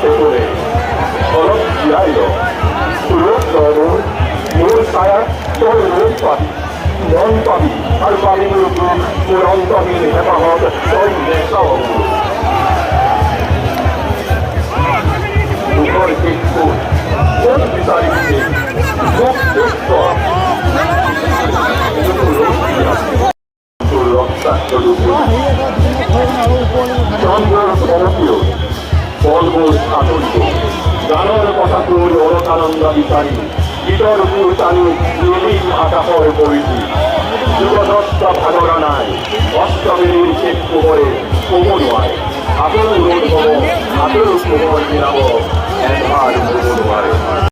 কাছে করে অলপ জিরাইল রোদ গরম মোর ছায়া তোর রোদ পাবি মন পাবি আর পাবি মোর অন্তহীন হেফাজত তোর নেশা মুখর দেখবো কোন বিচারিতে মুখ দেখত রক্তাক্ত রূপে চন্দ্রের সমতীয় বলবোর আতঙ্ক গানের কথা তোর অরতানন্দ বিচারী গীতর পুর টানি নীলিম আকাশর পরিধি যুগদত্তা ভাগরা নাই অষ্টমীর শেষ কোমরে কোমর নয় হাতের রোদ হব হাতের কোমর নিরাম